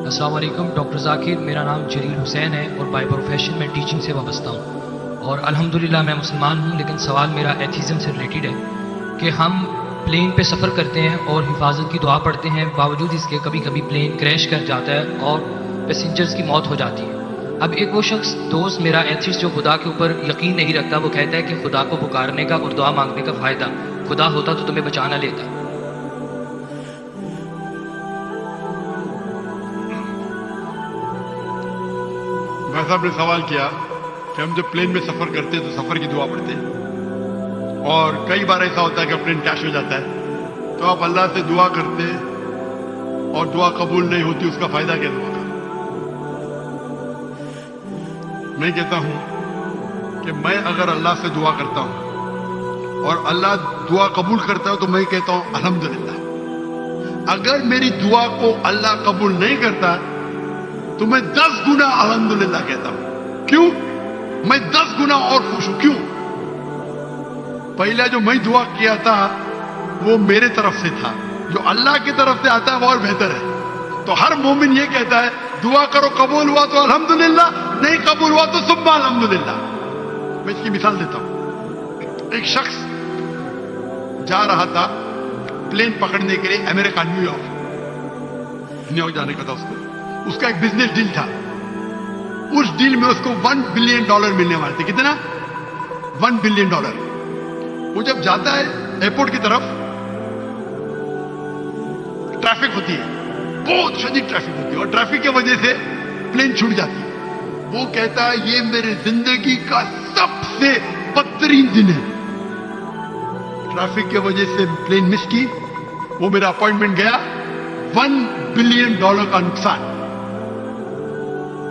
السلام علیکم ڈاکٹر ذاکر، میرا نام جلیل حسین ہے اور بائی پروفیشن میں ٹیچنگ سے وابستہ ہوں، اور الحمدللہ میں مسلمان ہوں، لیکن سوال میرا ایتھیزم سے ریلیٹڈ ہے کہ ہم پلین پہ سفر کرتے ہیں اور حفاظت کی دعا پڑھتے ہیں، باوجود اس کے کبھی کبھی پلین کریش کر جاتا ہے اور پیسنجرز کی موت ہو جاتی ہے۔ اب ایک وہ شخص دوست میرا ایتھیسٹ جو خدا کے اوپر یقین نہیں رکھتا، وہ کہتا ہے کہ خدا کو پکارنے کا اور دعا مانگنے کا فائدہ، خدا ہوتا تو تمہیں بچا نہ لیتا۔ بھائی صاحب نے سوال کیا کہ ہم جب پلین میں سفر کرتے ہیں تو سفر کی دعا پڑھتے ہیں، اور کئی بار ایسا ہوتا ہے کہ پلین کریش ہو جاتا ہے تو آپ اللہ سے دعا کرتے ہیں اور دعا قبول نہیں ہوتی، اس کا فائدہ کیا دعا کا؟ میں کہتا ہوں کہ میں اگر اللہ سے دعا کرتا ہوں اور اللہ دعا قبول کرتا ہے تو میں کہتا ہوں الحمدللہ۔ اگر میری دعا کو اللہ قبول نہیں کرتا تو میں 10 گنا الحمدللہ کہتا ہوں۔ کیوں؟ میں 10 گنا اور خوش ہوں۔ کیوں؟ پہلا جو میں دعا کیا تھا وہ میرے طرف سے تھا، جو اللہ کی طرف سے آتا ہے وہ اور بہتر ہے۔ تو ہر مومن یہ کہتا ہے دعا کرو، قبول ہوا تو الحمدللہ، نہیں قبول ہوا تو ثم الحمدللہ۔ میں اس کی مثال دیتا ہوں۔ ایک شخص جا رہا تھا پلین پکڑنے کے لیے امریکہ، نیو یارک جانے کا تھا اس کا ایک بزنس ڈیل تھا۔ اس ڈیل میں اس کو $1 بلین ملنے والے تھے۔ کتنا؟ $1 بلین۔ وہ جب جاتا ہے ایئرپورٹ کی طرف، ٹریفک ہوتی ہے، بہت شدید ٹریفک ہوتی ہے، اور ٹریفک کی وجہ سے پلین چھوٹ جاتی ہے۔ وہ کہتا ہے یہ میرے زندگی کا سب سے بدترین دن ہے، ٹریفک کی وجہ سے پلین مس کی، وہ میرا اپوائنٹمنٹ گیا، $1 بلین کا نقصان۔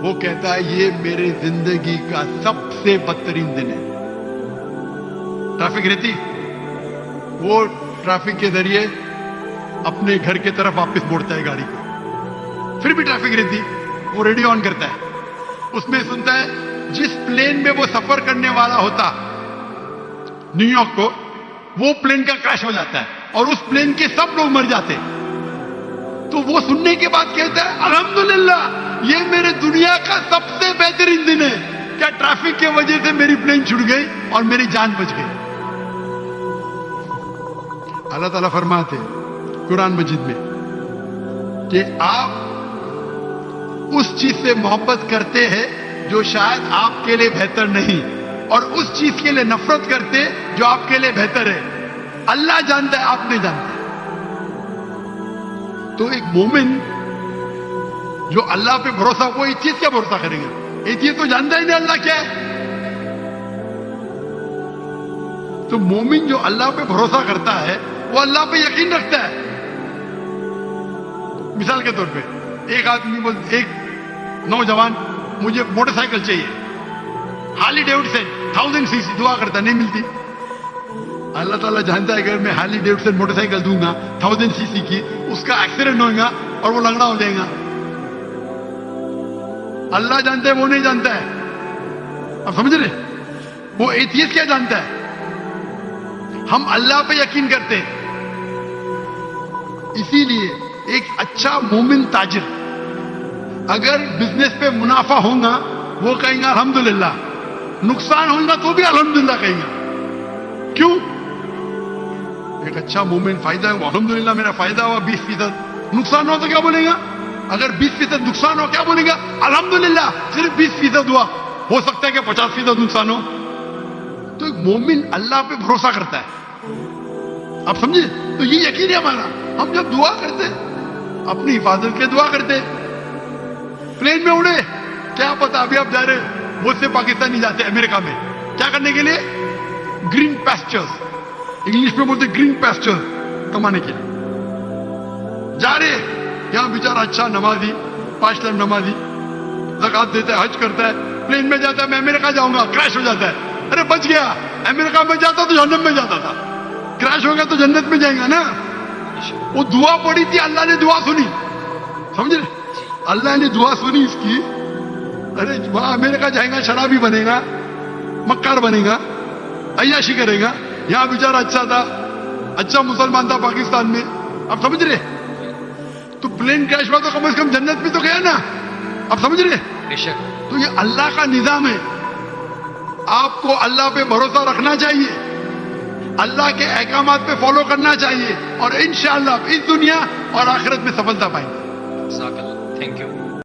وہ کہتا ہے یہ میرے زندگی کا سب سے بدترین دن ہے۔ ٹریفک رہتی، وہ ٹریفک کے ذریعے اپنے گھر کی طرف واپس موڑتا ہے گاڑی کو، پھر بھی ٹریفک رہتی، وہ ریڈیو آن کرتا ہے، اس میں سنتا ہے جس پلین میں وہ سفر کرنے والا ہوتا نیو یارک کو، وہ پلین کا کریش ہو جاتا ہے اور اس پلین کے سب لوگ مر جاتے ہیں۔ تو وہ سننے کے بعد کہتا ہے الحمدللہ یہ میرے دنیا کا سب سے بہترین دن ہے، کیا ٹریفک کی وجہ سے میری پلین چھوٹ گئی اور میری جان بچ گئی۔ اللہ تعالیٰ فرماتے قرآن مجید میں کہ آپ اس چیز سے محبت کرتے ہیں جو شاید آپ کے لیے بہتر نہیں، اور اس چیز کے لیے نفرت کرتے جو آپ کے لیے بہتر ہے۔ اللہ جانتا ہے، آپ نہیں جانتے۔ تو ایک مومن جو اللہ پہ بھروسہ، وہ اس چیز کیا بھروسہ کریں گے؟ یہ چیز تو جانتا ہی نہیں اللہ کیا ہے۔ تو مومن جو اللہ پہ بھروسہ کرتا ہے وہ اللہ پہ یقین رکھتا ہے۔ مثال کے طور پہ ایک آدمی ایک نوجوان مجھے موٹر سائیکل چاہیے، ہارلی ڈیوڈسن 1000 cc، دعا کرتا نہیں ملتی۔ اللہ تعالیٰ جانتا ہے اگر میں ہارلی ڈیوڈسن موٹر سائیکل دوں گا 1000 cc کی، اس کا ایکسیڈنٹ ہوگا اور وہ لنگڑا ہو جائے گا۔ اللہ جانتا ہے، وہ نہیں جانتا ہے۔ اب سمجھ رہے؟ وہ ایتھیسٹ کیا جانتا ہے؟ ہم اللہ پہ یقین کرتے ہیں۔ اسی لیے ایک اچھا مومن تاجر اگر بزنس پہ منافع ہوگا وہ کہیں گا الحمدللہ، نقصان ہوگا تو بھی الحمدللہ کہیں گا۔ کیوں؟ ایک اچھا مومن فائدہ ہے، وہ الحمدللہ میرا فائدہ ہوا 20%، نقصان ہو تو کیا بولے گا؟ اگر 20% نقصان ہو کیا بولے گا؟ الحمدللہ صرف 20% ہوا، ہو سکتا ہے کہ 50% نقصان ہو۔ تو ایک مومن اللہ پہ بھروسہ کرتا ہے۔ آپ سمجھے؟ تو یہ یقین ہے ہمارا۔ ہم جب دعا کرتے اپنی حفاظت کے دعا کرتے، پلین میں اڑے، کیا پتا ابھی آپ جا رہے، بہت سے پاکستانی جاتے ہیں امریکہ میں کیا کرنے کے لیے؟ گرین پیسچرز، انگلش میں بولتے گرین پیسچر کمانے کے لیے جا رہے۔ یہاں بیچارہ اچھا نمازی، 5 ٹائم نمازی، زکات دیتا ہے، حج کرتا ہے، پلین میں جاتا ہے میں امریکہ جاؤں گا، کریش ہو جاتا ہے، ارے بچ گیا، امریکہ میں جاتا تو جہنم میں جاتا تھا، کریش ہو گیا تو جنت میں جائیں گا نا۔ وہ دعا پڑی تھی، اللہ نے دعا سنی، سمجھ رہے؟ اللہ نے دعا سنی اس کی، ارے وہاں امریکہ جائے گا، شرابی بنے گا، مکار بنے گا، عیاشی کرے گا، یہاں بیچارہ اچھا تھا، اچھا مسلمان تھا پاکستان میں۔ آپ سمجھ رہے؟ تو پلین کریش ہوا تو کم از کم جنت بھی تو گیا نا. اب سمجھ رہے؟ بے شک. تو یہ اللہ کا نظام ہے. آپ کو اللہ پہ بھروسہ رکھنا چاہیے, اللہ کے احکامات پہ فالو کرنا چاہیے, اور انشاءاللہ اس دنیا اور آخرت میں سفلتا پائیں گے. جزاک اللہ. Thank you.